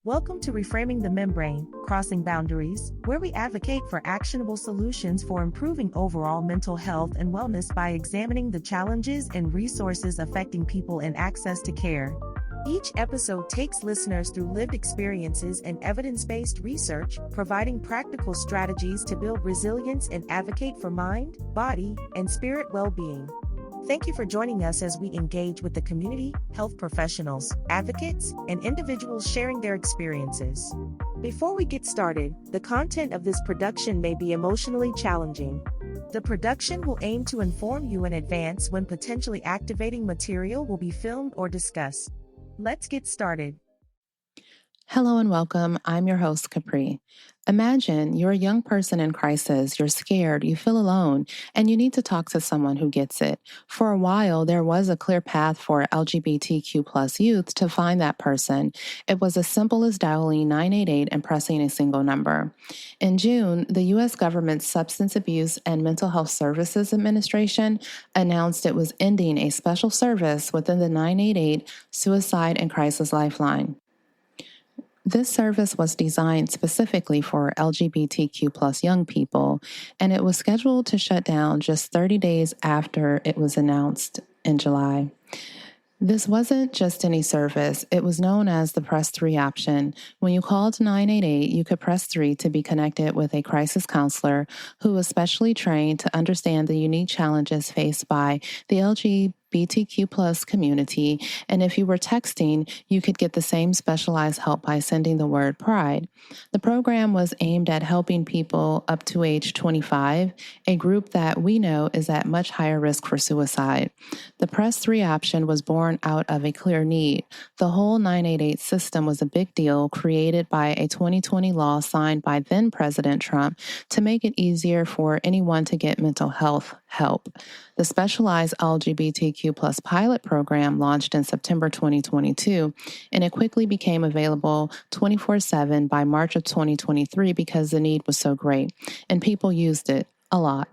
Welcome to Reframing the Membrane, Crossing Boundaries, where we advocate for actionable solutions for improving overall mental health and wellness by examining the challenges and resources affecting people and access to care. Each episode takes listeners through lived experiences and evidence-based research, providing practical strategies to build resilience and advocate for mind, body, and spirit well-being. Thank you for joining us as we engage with the community, health professionals, advocates, and individuals sharing their experiences. Before we get started, the content of this production may be emotionally challenging. The production will aim to inform you in advance when potentially activating material will be filmed or discussed. Let's get started. Hello and welcome. I'm your host, Capri. Imagine you're a young person in crisis, you're scared, you feel alone, and you need to talk to someone who gets it. For a while, there was a clear path for LGBTQ plus youth to find that person. It was as simple as dialing 988 and pressing a single number. In June, the U.S. government's Substance Abuse and Mental Health Services Administration announced it was ending a special service within the 988 Suicide and Crisis Lifeline. This service was designed specifically for LGBTQ plus young people, and it was scheduled to shut down just 30 days after it was announced in July. This wasn't just any service. It was known as the Press 3 option. When you called 988, you could press 3 to be connected with a crisis counselor who was specially trained to understand the unique challenges faced by the LGBTQ plus community, and if you were texting, you could get the same specialized help by sending the word pride. The program was aimed at helping people up to age 25, a group that we know is at much higher risk for suicide. The Press 3 option was born out of a clear need. The whole 988 system was a big deal created by a 2020 law signed by then President Trump to make it easier for anyone to get mental health help. The specialized LGBTQ plus pilot program launched in September 2022, and it quickly became available 24/7 by March of 2023 because the need was so great, and people used it a lot.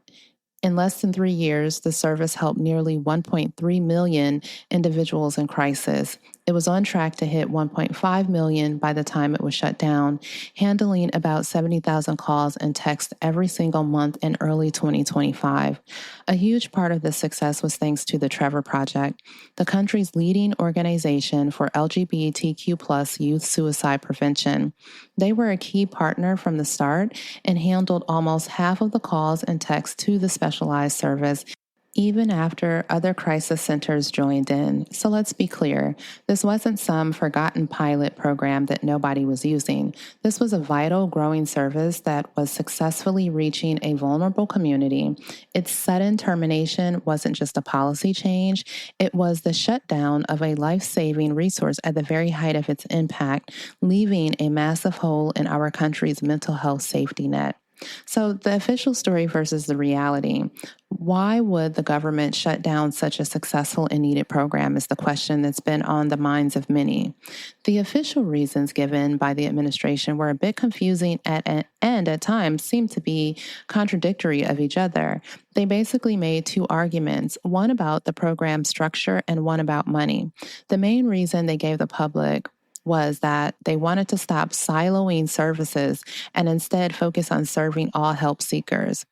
In less than 3 years, the service helped nearly 1.3 million individuals in crisis. It was on track to hit 1.5 million by the time it was shut down, handling about 70,000 calls and texts every single month in early 2025. A huge part of this success was thanks to the Trevor Project, the country's leading organization for LGBTQ plus youth suicide prevention. They were a key partner from the start and handled almost half of the calls and texts to the specialized service, even after other crisis centers joined in. So let's be clear, this wasn't some forgotten pilot program that nobody was using. This was a vital, growing service that was successfully reaching a vulnerable community. Its sudden termination wasn't just a policy change, it was the shutdown of a life-saving resource at the very height of its impact, leaving a massive hole in our country's mental health safety net. So the official story versus the reality. Why would the government shut down such a successful and needed program is the question that's been on the minds of many. The official reasons given by the administration were a bit confusing and at times seemed to be contradictory of each other. They basically made two arguments, one about the program structure and one about money. The main reason they gave the public was that they wanted to stop siloing services and instead focus on serving all help seekers.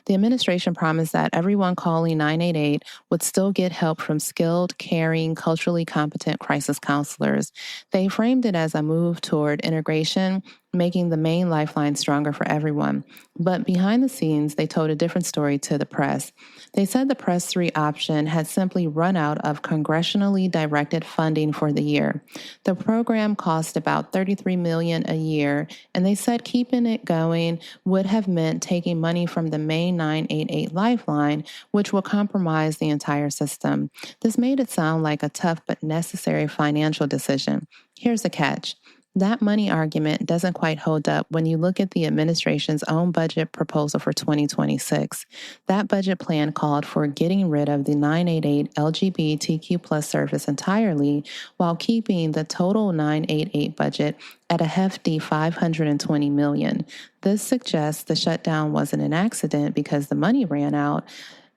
The administration promised that everyone calling 988 would still get help from skilled, caring, culturally competent crisis counselors. They framed it as a move toward integration, making the main lifeline stronger for everyone. But behind the scenes, they told a different story to the press. They said the Press 3 option had simply run out of congressionally directed funding for the year. The program cost about $33 million a year, and they said keeping it going would have meant taking money from the main 988 Lifeline, which would compromise the entire system. This made it sound like a tough but necessary financial decision. Here's the catch. That money argument doesn't quite hold up when you look at the administration's own budget proposal for 2026. That budget plan called for getting rid of the 988 LGBTQ plus service entirely while keeping the total 988 budget at a hefty $520 million. This suggests the shutdown wasn't an accident because the money ran out.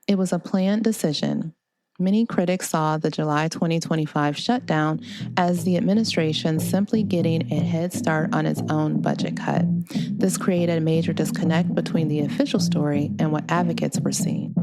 It was a planned decision. Many critics saw the July 2025 shutdown as the administration simply getting a head start on its own budget cut. This created a major disconnect between the official story and what advocates were seeing.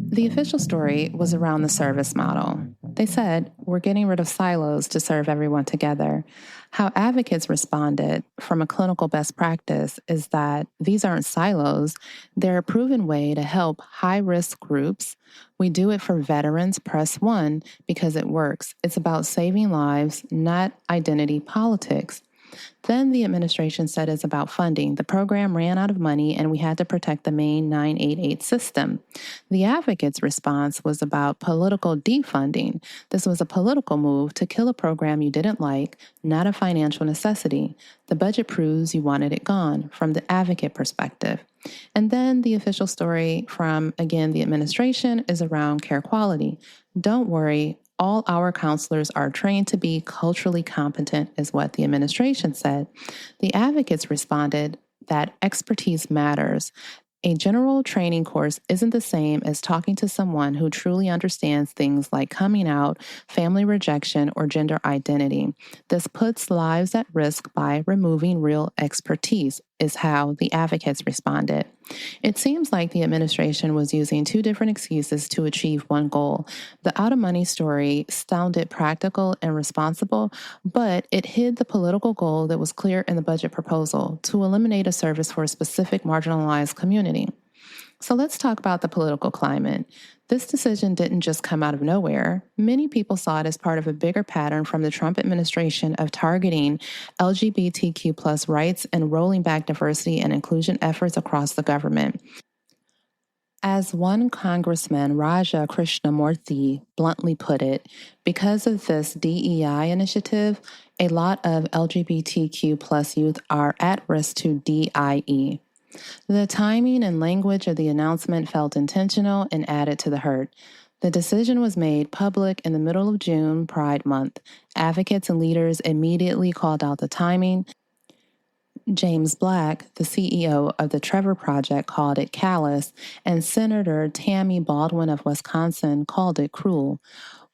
The official story was around the service model. They said, we're getting rid of silos to serve everyone together. How advocates responded from a clinical best practice is that these aren't silos. They're a proven way to help high-risk groups. We do it for veterans, press 1, because it works. It's about saving lives, not identity politics. Then the administration said it's about funding. The program ran out of money and we had to protect the main 988 system. The advocates' response was about political defunding. This was a political move to kill a program you didn't like, not a financial necessity. The budget proves you wanted it gone from the advocate perspective. And then the official story from, again, the administration is around care quality. Don't worry. All our counselors are trained to be culturally competent, is what the administration said. The advocates responded that expertise matters. A general training course isn't the same as talking to someone who truly understands things like coming out, family rejection, or gender identity. This puts lives at risk by removing real expertise, is how the advocates responded. It seems like the administration was using two different excuses to achieve one goal. The out of money story sounded practical and responsible, but it hid the political goal that was clear in the budget proposal to eliminate a service for a specific marginalized community. So let's talk about the political climate. This decision didn't just come out of nowhere. Many people saw it as part of a bigger pattern from the Trump administration of targeting LGBTQ plus rights and rolling back diversity and inclusion efforts across the government. As one Congressman, Raja Krishnamurthy, bluntly put it, because of this DEI initiative, a lot of LGBTQ plus youth are at risk to DIE. The timing and language of the announcement felt intentional and added to the hurt. The decision was made public in the middle of June, Pride Month. Advocates and leaders immediately called out the timing. James Black, the CEO of the Trevor Project, called it callous, and Senator Tammy Baldwin of Wisconsin called it cruel.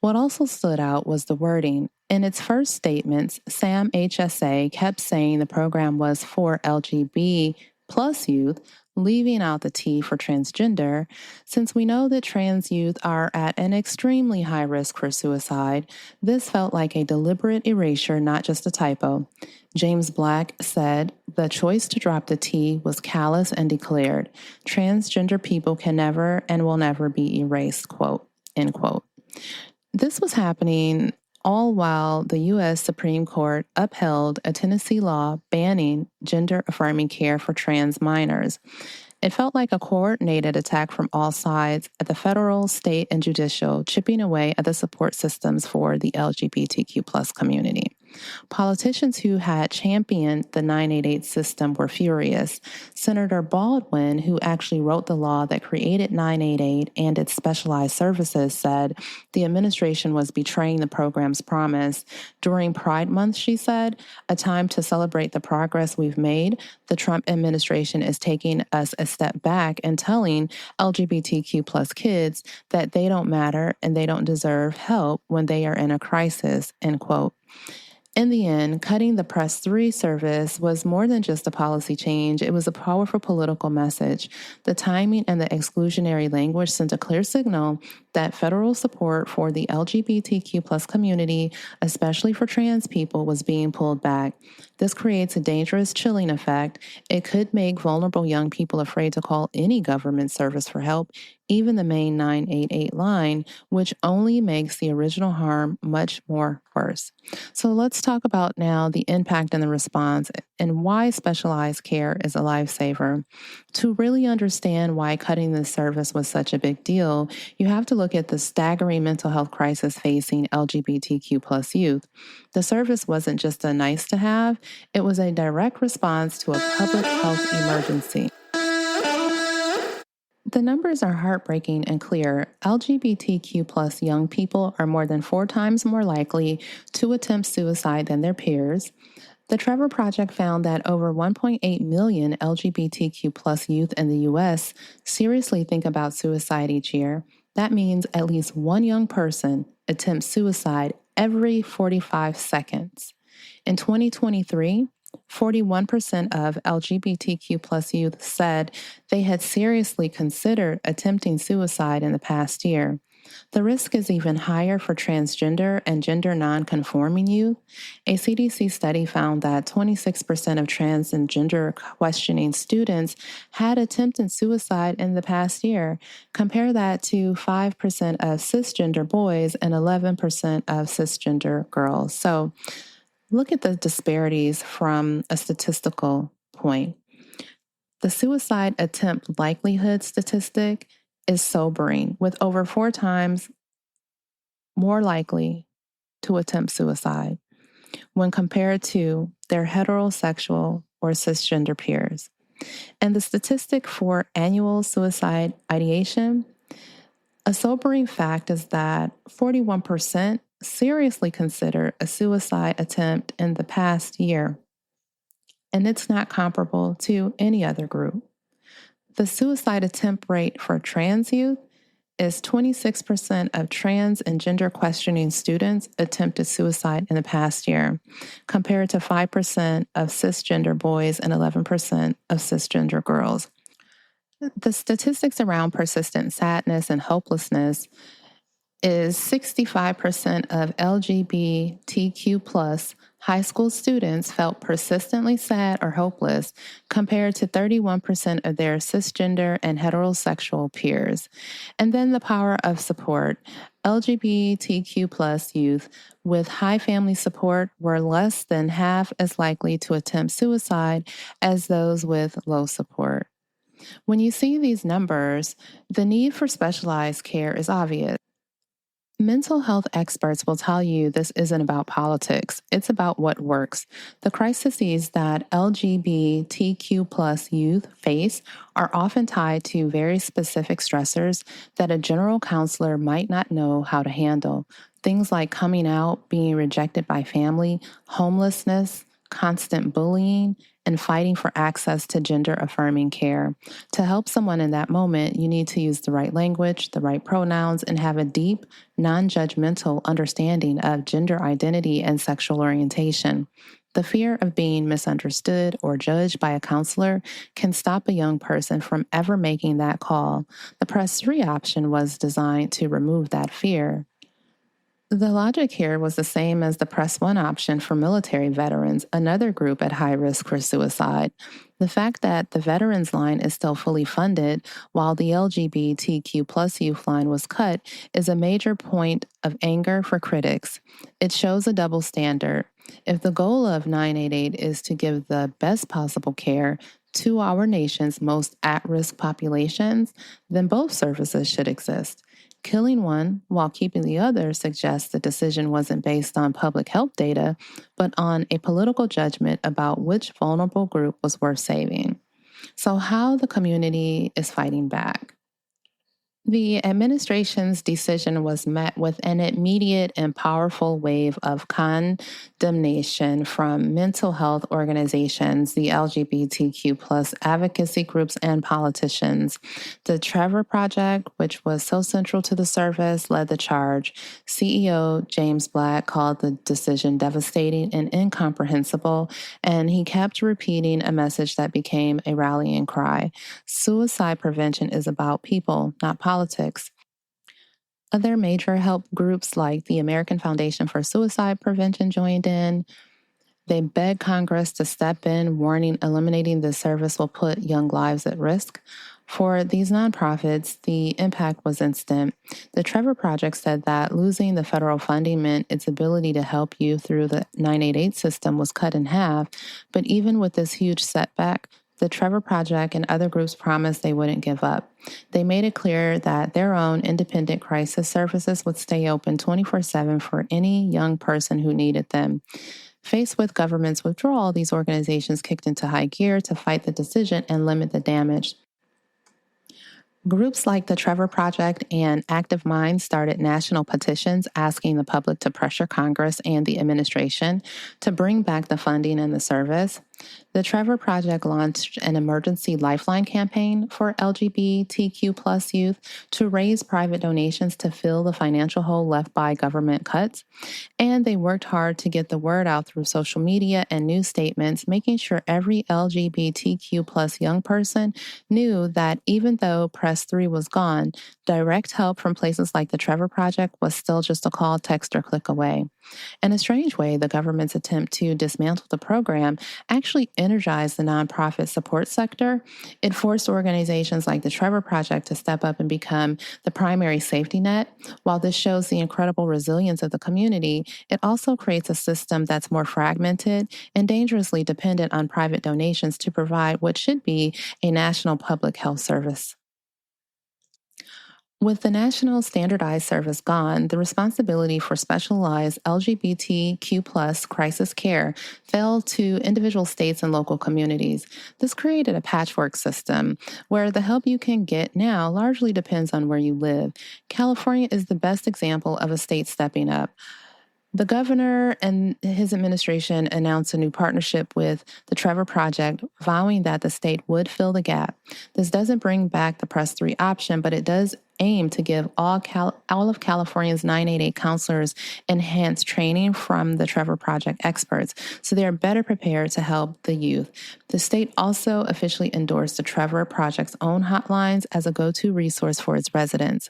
What also stood out was the wording. In its first statements, SAM HSA kept saying the program was for LGBT plus youth, leaving out the T for transgender. Since we know that trans youth are at an extremely high risk for suicide, this felt like a deliberate erasure, not just a typo. James Black said the choice to drop the T was callous and declared, transgender people can never and will never be erased, quote, end quote. This was happening all while the U.S. Supreme Court upheld a Tennessee law banning gender-affirming care for trans minors. It felt like a coordinated attack from all sides at the federal, state, and judicial, chipping away at the support systems for the LGBTQ plus community. Politicians who had championed the 988 system were furious. Senator Baldwin, who actually wrote the law that created 988 and its specialized services, said the administration was betraying the program's promise. During Pride Month, she said, a time to celebrate the progress we've made, the Trump administration is taking us a step back and telling LGBTQ plus kids that they don't matter and they don't deserve help when they are in a crisis, end quote. In the end, cutting the Press 3 service was more than just a policy change. It was a powerful political message. The timing and the exclusionary language sent a clear signal that federal support for the LGBTQ plus community, especially for trans people, was being pulled back. This creates a dangerous chilling effect. It could make vulnerable young people afraid to call any government service for help, even the main 988 line, which only makes the original harm much more worse. So let's talk about now the impact and the response and why specialized care is a lifesaver. To really understand why cutting this service was such a big deal, you have to look at the staggering mental health crisis facing LGBTQ plus youth. The service wasn't just a nice to have, it was a direct response to a public health emergency. The numbers are heartbreaking and clear. LGBTQ plus young people are more than 4 times more likely to attempt suicide than their peers. The Trevor Project found that over 1.8 million LGBTQ plus youth in the U.S. seriously think about suicide each year. That means at least one young person attempts suicide every 45 seconds. In 2023, 41% of LGBTQ plus youth said they had seriously considered attempting suicide in the past year. The risk is even higher for transgender and gender non-conforming youth. A CDC study found that 26% of trans and gender questioning students had attempted suicide in the past year. Compare that to 5% of cisgender boys and 11% of cisgender girls. So look at the disparities from a statistical point. The suicide attempt likelihood statistic is sobering, with over 4 times more likely to attempt suicide when compared to their heterosexual or cisgender peers. And the statistic for annual suicide ideation, a sobering fact is that 41% seriously consider a suicide attempt in the past year, and it's not comparable to any other group. The suicide attempt rate for trans youth is 26% of trans and gender questioning students attempted suicide in the past year, compared to 5% of cisgender boys and 11% of cisgender girls. The statistics around persistent sadness and hopelessness is 65% of LGBTQ plus high school students felt persistently sad or hopeless, compared to 31% of their cisgender and heterosexual peers. And then the power of support. LGBTQ plus youth with high family support were less than half as likely to attempt suicide as those with low support. When you see these numbers, the need for specialized care is obvious. Mental health experts will tell you this isn't about politics. It's about what works. The crises that LGBTQ plus youth face are often tied to very specific stressors that a general counselor might not know how to handle. Things like coming out, being rejected by family, homelessness, constant bullying, and fighting for access to gender-affirming care. To help someone in that moment, you need to use the right language, the right pronouns, and have a deep, non-judgmental understanding of gender identity and sexual orientation. The fear of being misunderstood or judged by a counselor can stop a young person from ever making that call. The Press 3 option was designed to remove that fear. The logic here was the same as the Press 1 option for military veterans, another group at high risk for suicide. The fact that the Veterans Line is still fully funded while the LGBTQ plus youth line was cut is a major point of anger for critics. It shows a double standard. If the goal of 988 is to give the best possible care to our nation's most at-risk populations, then both services should exist. Killing one while keeping the other suggests the decision wasn't based on public health data, but on a political judgment about which vulnerable group was worth saving. So how the community is fighting back. The administration's decision was met with an immediate and powerful wave of condemnation from mental health organizations, the LGBTQ plus advocacy groups, and politicians. The Trevor Project, which was so central to the service, led the charge. CEO James Black called the decision devastating and incomprehensible, and he kept repeating a message that became a rallying cry. Suicide prevention is about people, not politics. Other major help groups like the American Foundation for Suicide Prevention joined in. They begged Congress to step in, warning eliminating this service will put young lives at risk. For these nonprofits, the impact was instant. The Trevor Project said that losing the federal funding meant its ability to help you through the 988 system was cut in half. But even with this huge setback, the Trevor Project and other groups promised they wouldn't give up. They made it clear that their own independent crisis services would stay open 24/7 for any young person who needed them. Faced with government's withdrawal, these organizations kicked into high gear to fight the decision and limit the damage. Groups like the Trevor Project and Active Minds started national petitions asking the public to pressure Congress and the administration to bring back the funding and the service. The Trevor Project launched an emergency Lifeline campaign for LGBTQ plus youth to raise private donations to fill the financial hole left by government cuts. And they worked hard to get the word out through social media and news statements, making sure every LGBTQ plus young person knew that even though Press 3 was gone, direct help from places like the Trevor Project was still just a call, text, or click away. In a strange way, the government's attempt to dismantle the program actually energized the nonprofit support sector. It forced organizations like the Trevor Project to step up and become the primary safety net. While this shows the incredible resilience of the community, it also creates a system that's more fragmented and dangerously dependent on private donations to provide what should be a national public health service. With the National Standardized Service gone, the responsibility for specialized LGBTQ plus crisis care fell to individual states and local communities. This created a patchwork system where the help you can get now largely depends on where you live. California is the best example of a state stepping up. The governor and his administration announced a new partnership with the Trevor Project, vowing that the state would fill the gap. This doesn't bring back the Press 3 option, but it does aim to give all of California's 988 counselors enhanced training from the Trevor Project experts, so they are better prepared to help the youth. The state also officially endorsed the Trevor Project's own hotlines as a go-to resource for its residents.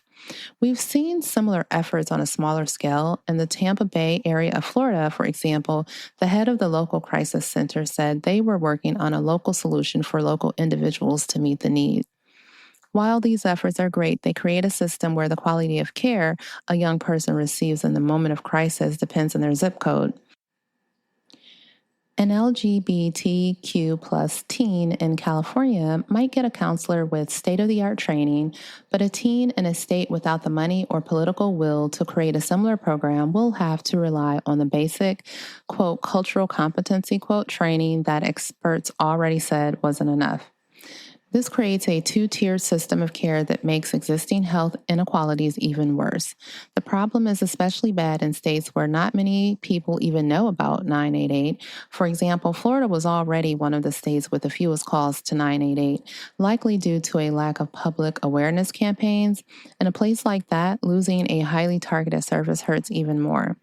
We've seen similar efforts on a smaller scale. In the Tampa Bay area of Florida, for example, the head of the local crisis center said they were working on a local solution for local individuals to meet the needs. While these efforts are great, they create a system where the quality of care a young person receives in the moment of crisis depends on their zip code. An LGBTQ plus teen in California might get a counselor with state-of-the-art training, but a teen in a state without the money or political will to create a similar program will have to rely on the basic, quote, cultural competency, quote, training that experts already said wasn't enough. This creates a two-tiered system of care that makes existing health inequalities even worse. The problem is especially bad in states where not many people even know about 988. For example, Florida was already one of the states with the fewest calls to 988, likely due to a lack of public awareness campaigns. In a place like that, losing a highly targeted service hurts even more.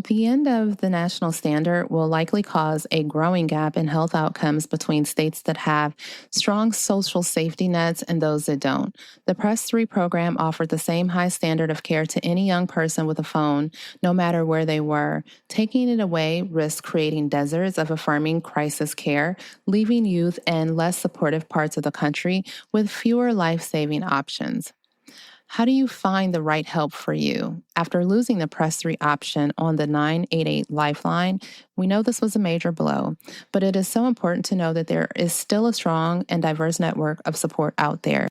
The end of the national standard will likely cause a growing gap in health outcomes between states that have strong social safety nets and those that don't. The Press 3 program offered the same high standard of care to any young person with a phone, no matter where they were. Taking it away risks creating deserts of affirming crisis care, leaving youth in less supportive parts of the country with fewer life-saving options. How do you find the right help for you? After losing the Press 3 option on the 988 Lifeline, we know this was a major blow, but it is so important to know that there is still a strong and diverse network of support out there.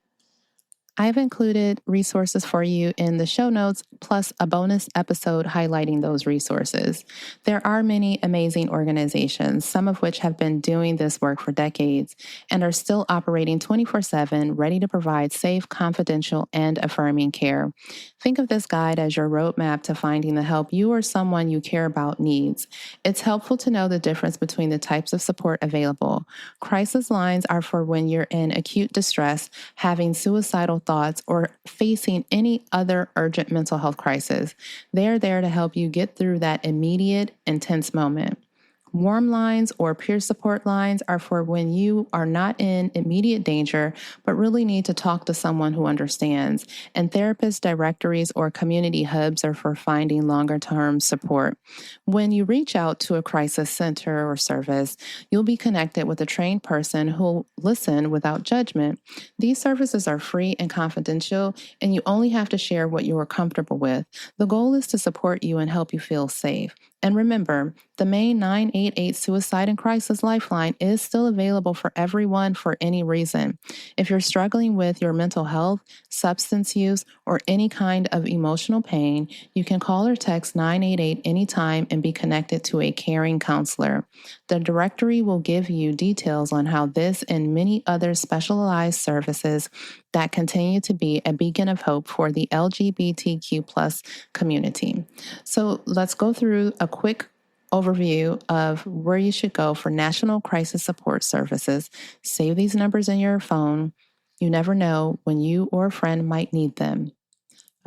I've included resources for you in the show notes, plus a bonus episode highlighting those resources. There are many amazing organizations, some of which have been doing this work for decades and are still operating 24/7, ready to provide safe, confidential, and affirming care. Think of this guide as your roadmap to finding the help you or someone you care about needs. It's helpful to know the difference between the types of support available. Crisis lines are for when you're in acute distress, having suicidal thoughts, or facing any other urgent mental health crisis. They're there to help you get through that immediate, intense moment. Warm lines or peer support lines are for when you are not in immediate danger, but really need to talk to someone who understands. And therapist directories or community hubs are for finding longer-term support. When you reach out to a crisis center or service, you'll be connected with a trained person who'll listen without judgment. These services are free and confidential, and you only have to share what you are comfortable with. The goal is to support you and help you feel safe. And remember, the main 988 Suicide and Crisis Lifeline is still available for everyone for any reason. If you're struggling with your mental health, substance use, or any kind of emotional pain, you can call or text 988 anytime and be connected to a caring counselor. The directory will give you details on how this and many other specialized services that continue to be a beacon of hope for the LGBTQ plus community. So let's go through a quick overview of where you should go for National Crisis Support Services. Save these numbers in your phone. You never know when you or a friend might need them.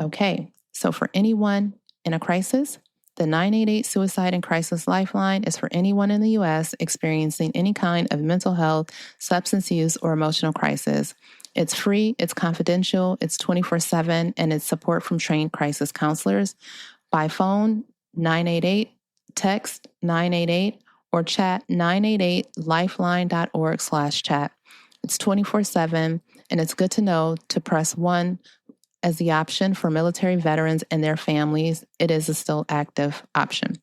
Okay, so for anyone in a crisis, the 988 Suicide and Crisis Lifeline is for anyone in the U.S. experiencing any kind of mental health, substance use, or emotional crisis. It's free, it's confidential, it's 24/7, and it's support from trained crisis counselors. By phone, 988, text 988, or chat 988lifeline.org/chat. It's 24/7, and it's good to know to press 1 as the option for military veterans and their families. It is a still active option.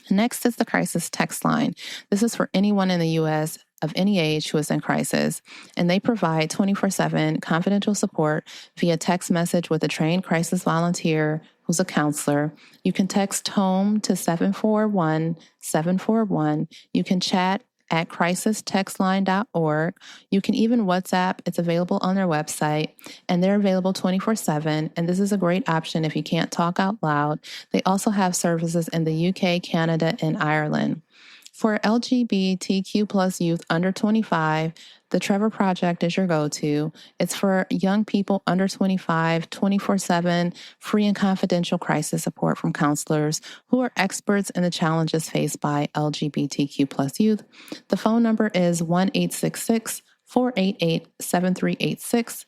Next is the crisis text line. This is for anyone in the U.S. of any age who is in crisis, and they provide 24/7 confidential support via text message with a trained crisis volunteer who's a counselor. You can text HOME to 741-741. You can chat at crisistextline.org. You can even WhatsApp. It's available on their website, and they're available 24/7. And this is a great option if you can't talk out loud. They also have services in the UK, Canada, and Ireland. For LGBTQ plus youth under 25, the Trevor Project is your go-to. It's for young people under 25, 24/7, free and confidential crisis support from counselors who are experts in the challenges faced by LGBTQ plus youth. The phone number is 1-866-488-7386.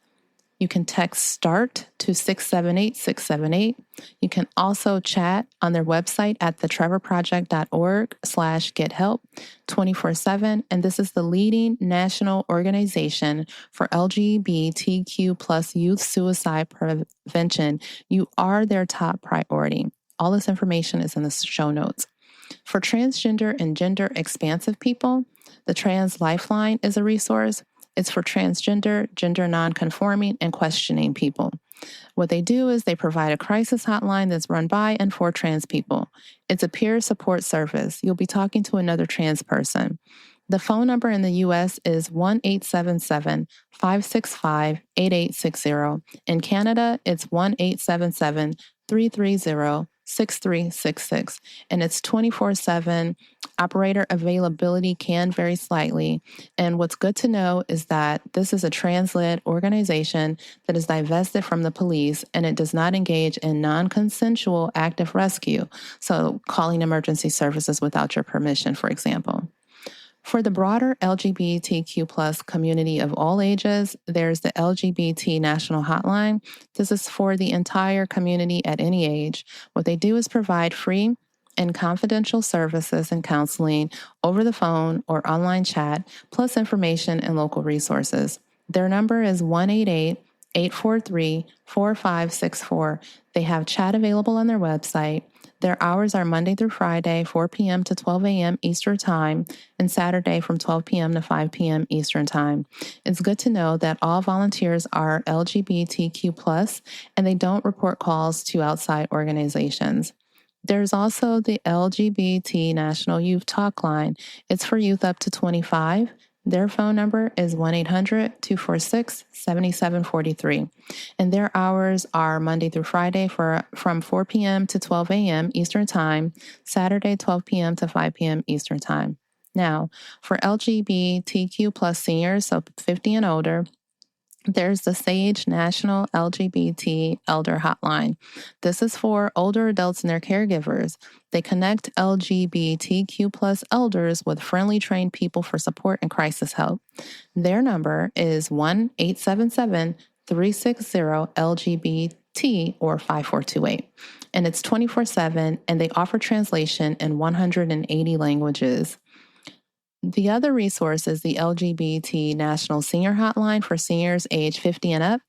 You can text START to 678-678. You can also chat on their website at thetrevorproject.org/gethelp 24/7. And this is the leading national organization for LGBTQ plus youth suicide prevention. You are their top priority. All this information is in the show notes. For transgender and gender expansive people, the Trans Lifeline is a resource. It's for transgender, gender nonconforming, and questioning people. What they do is they provide a crisis hotline that's run by and for trans people. It's a peer support service. You'll be talking to another trans person. The phone number in the U.S. is 1-877-565-8860. In Canada, it's 1-877-330-6366. And it's 24/7. Operator availability can vary slightly. And what's good to know is that this is a trans-led organization that is divested from the police, and it does not engage in non-consensual active rescue. So calling emergency services without your permission, for example. For the broader LGBTQ plus community of all ages, there's the LGBT National Hotline. This is for the entire community at any age. What they do is provide free and confidential services and counseling over the phone or online chat, plus information and local resources. Their number is 1-888-843-4564. They have chat available on their website. Their hours are Monday through Friday, 4 p.m. to 12 a.m. Eastern Time, and Saturday from 12 p.m. to 5 p.m. Eastern Time. It's good to know that all volunteers are LGBTQ+, and they don't report calls to outside organizations. There's also the LGBT National Youth Talk Line. It's for youth up to 25. Their phone number is 1-800-246-7743. And their hours are Monday through Friday from 4 p.m. to 12 a.m. Eastern Time, Saturday 12 p.m. to 5 p.m. Eastern Time. Now, for LGBTQ plus seniors, so 50 and older, there's the SAGE National LGBT Elder Hotline. This is for older adults and their caregivers. They connect LGBTQ plus elders with friendly trained people for support and crisis help. Their number is 1-877-360-LGBT or 5428. And it's 24/7, and they offer translation in 180 languages. The other resource is the LGBT National Senior Hotline for seniors age 50 and up.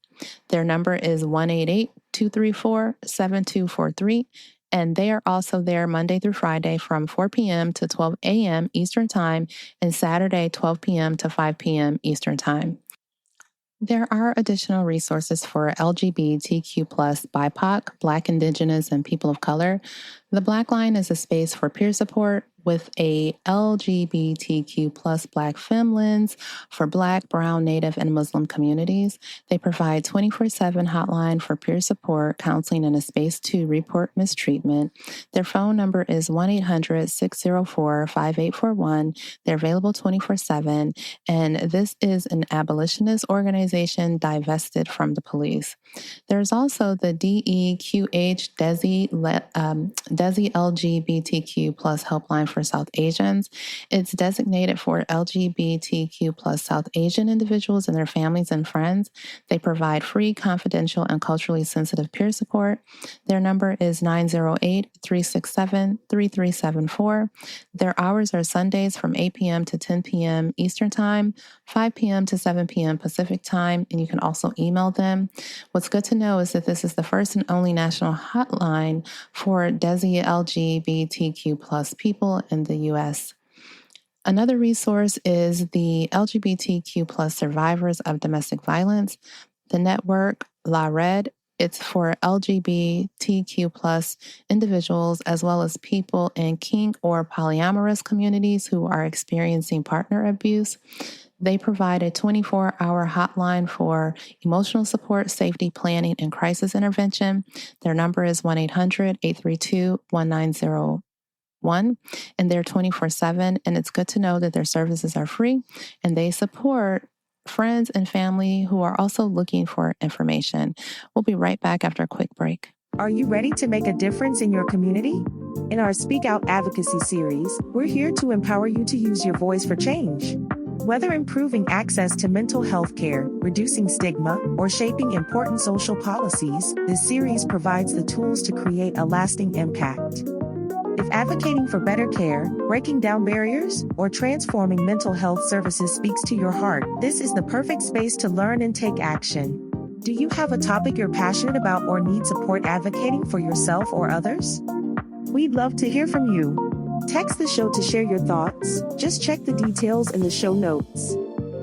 Their number is 1-888-234-7243, and they are also there Monday through Friday from 4 p.m. to 12 a.m. Eastern Time, and Saturday 12 p.m. to 5 p.m. Eastern Time. There are additional resources for LGBTQ plus BIPOC, Black, Indigenous, and people of color. The BlackLine is a space for peer support, with a LGBTQ plus Black femme lens for Black, Brown, Native, and Muslim communities. They provide 24/7 hotline for peer support, counseling, and a space to report mistreatment. Their phone number is 1-800-604-5841. They're available 24/7, and this is an abolitionist organization divested from the police. There's also the DEQH DESI LGBTQ plus helpline for South Asians. It's designated for LGBTQ plus South Asian individuals and their families and friends. They provide free, confidential, and culturally sensitive peer support. Their number is 908-367-3374. Their hours are Sundays from 8 p.m. to 10 p.m. Eastern Time, 5 p.m. to 7 p.m. Pacific Time, and you can also email them. What's good to know is that this is the first and only national hotline for DESI LGBTQ plus people in the U.S. Another resource is the LGBTQ plus survivors of domestic violence. The network La Red, it's for LGBTQ plus individuals as well as people in kink or polyamorous communities who are experiencing partner abuse. They provide a 24-hour hotline for emotional support, safety planning, and crisis intervention. Their number is 1-800-832-1901, and they're 24/7. And it's good to know that their services are free, and they support friends and family who are also looking for information. We'll be right back after a quick break. Are you ready to make a difference in your community? In our Speak Out Advocacy series, we're here to empower you to use your voice for change. Whether improving access to mental health care, reducing stigma, or shaping important social policies, this series provides the tools to create a lasting impact. If advocating for better care, breaking down barriers, or transforming mental health services speaks to your heart, this is the perfect space to learn and take action. Do you have a topic you're passionate about or need support advocating for yourself or others? We'd love to hear from you. Text the show to share your thoughts. Just check the details in the show notes.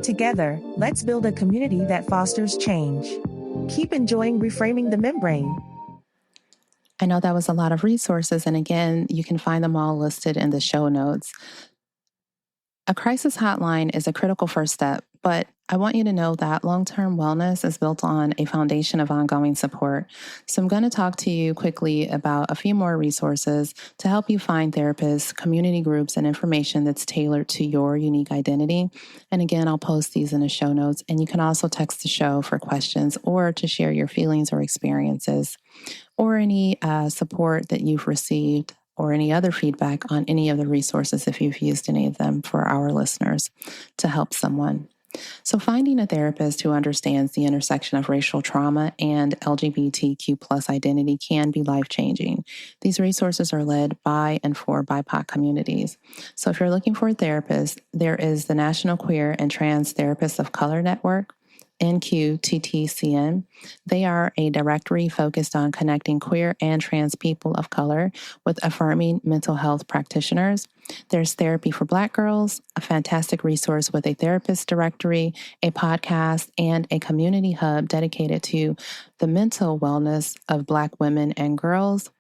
Together, let's build a community that fosters change. Keep enjoying Reframing the Membrane. I know that was a lot of resources, and again, you can find them all listed in the show notes. A crisis hotline is a critical first step, but I want you to know that long-term wellness is built on a foundation of ongoing support. So I'm going to talk to you quickly about a few more resources to help you find therapists, community groups, and information that's tailored to your unique identity. And again, I'll post these in the show notes, and you can also text the show for questions or to share your feelings or experiences or any support that you've received or any other feedback on any of the resources if you've used any of them for our listeners to help someone. So finding a therapist who understands the intersection of racial trauma and LGBTQ plus identity can be life-changing. These resources are led by and for BIPOC communities. So if you're looking for a therapist, there is the National Queer and Trans Therapists of Color Network, NQTTCN. They are a directory focused on connecting queer and trans people of color with affirming mental health practitioners. There's Therapy for Black Girls, a fantastic resource with a therapist directory, a podcast, and a community hub dedicated to the mental wellness of Black women and girls.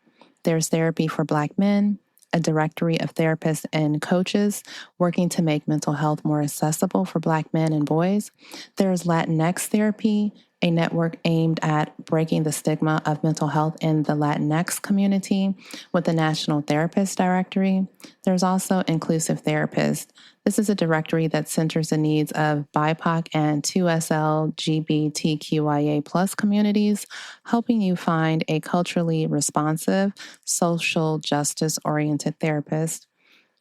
There's Therapy for Black Men, a directory of therapists and coaches working to make mental health more accessible for Black men and boys. There's Latinx Therapy, a network aimed at breaking the stigma of mental health in the Latinx community with the National Therapist Directory. There's also Inclusive Therapist. This is a directory that centers the needs of BIPOC and 2SL LGBTQIA plus communities, helping you find a culturally responsive, social justice-oriented therapist.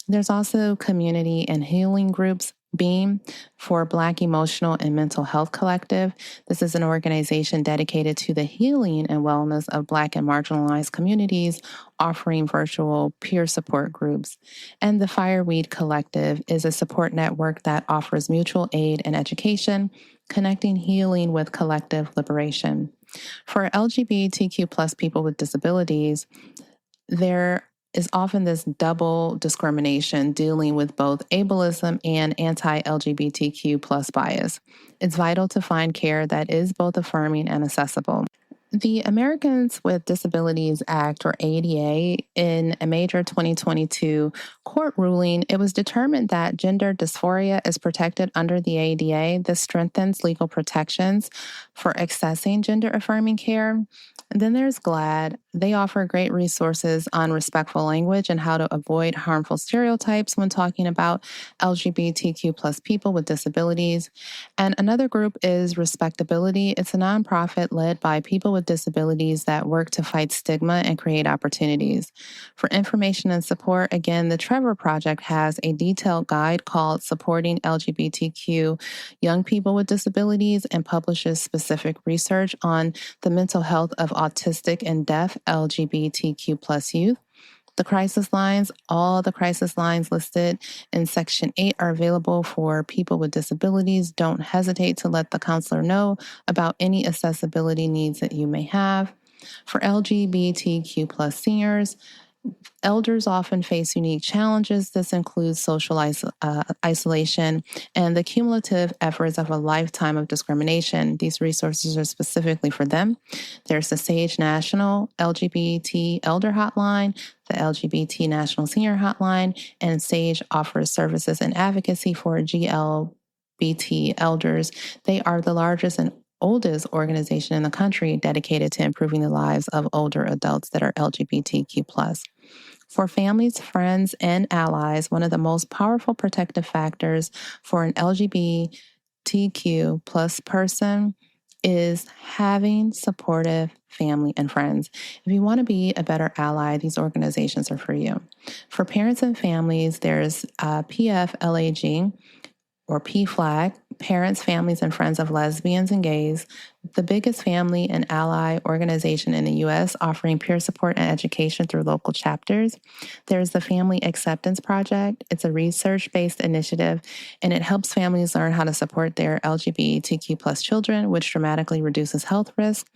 There's also community and healing groups, BEAM, for Black Emotional and Mental Health Collective. This is an organization dedicated to the healing and wellness of Black and marginalized communities, offering virtual peer support groups. And the Fireweed Collective is a support network that offers mutual aid and education, connecting healing with collective liberation. For LGBTQ plus people with disabilities, there is often this double discrimination dealing with both ableism and anti-LGBTQ plus bias. It's vital to find care that is both affirming and accessible. The Americans with Disabilities Act, or ADA, in a major 2022 court ruling, it was determined that gender dysphoria is protected under the ADA. This strengthens legal protections for accessing gender-affirming care. And then there's GLAD. They offer great resources on respectful language and how to avoid harmful stereotypes when talking about LGBTQ plus people with disabilities. And another group is Respectability. It's a nonprofit led by people with disabilities that work to fight stigma and create opportunities. For information and support, again, the Trevor Project has a detailed guide called Supporting LGBTQ Young People with Disabilities and publishes specific research on the mental health of autistic and deaf LGBTQ plus youth. The crisis lines, all the crisis lines listed in Section 8 are available for people with disabilities. Don't hesitate to let the counselor know about any accessibility needs that you may have. For LGBTQ plus seniors, elders often face unique challenges. This includes social isolation and the cumulative efforts of a lifetime of discrimination. These resources are specifically for them. There's the SAGE National LGBT Elder Hotline, the LGBT National Senior Hotline, and SAGE offers services and advocacy for LGBT elders. They are the largest and oldest organization in the country dedicated to improving the lives of older adults that are LGBTQ+. For families, friends, and allies, one of the most powerful protective factors for an LGBTQ plus person is having supportive family and friends. If you want to be a better ally, these organizations are for you. For parents and families, there's PFLAG, or PFLAG, Parents, Families, and Friends of Lesbians and Gays, the biggest family and ally organization in the U.S., offering peer support and education through local chapters. There's the Family Acceptance Project. It's a research-based initiative, and it helps families learn how to support their LGBTQ plus children, which dramatically reduces health risk.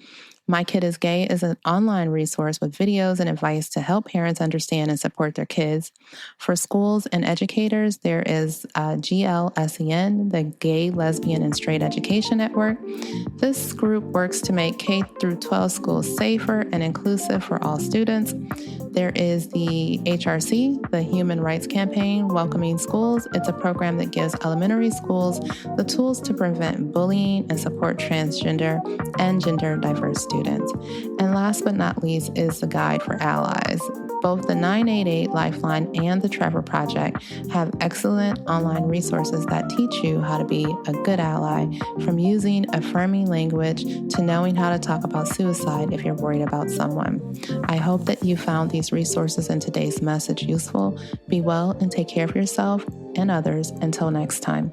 My Kid is Gay is an online resource with videos and advice to help parents understand and support their kids. For schools and educators, there is GLSEN, the Gay, Lesbian, and Straight Education Network. This group works to make K through 12 schools safer and inclusive for all students. There is the HRC, the Human Rights Campaign, Welcoming Schools. It's a program that gives elementary schools the tools to prevent bullying and support transgender and gender diverse students. And last but not least is the Guide for Allies. Both the 988 Lifeline and the Trevor Project have excellent online resources that teach you how to be a good ally, from using affirming language to knowing how to talk about suicide if you're worried about someone. I hope that you found these resources in today's message useful. Be well and take care of yourself and others. Until next time.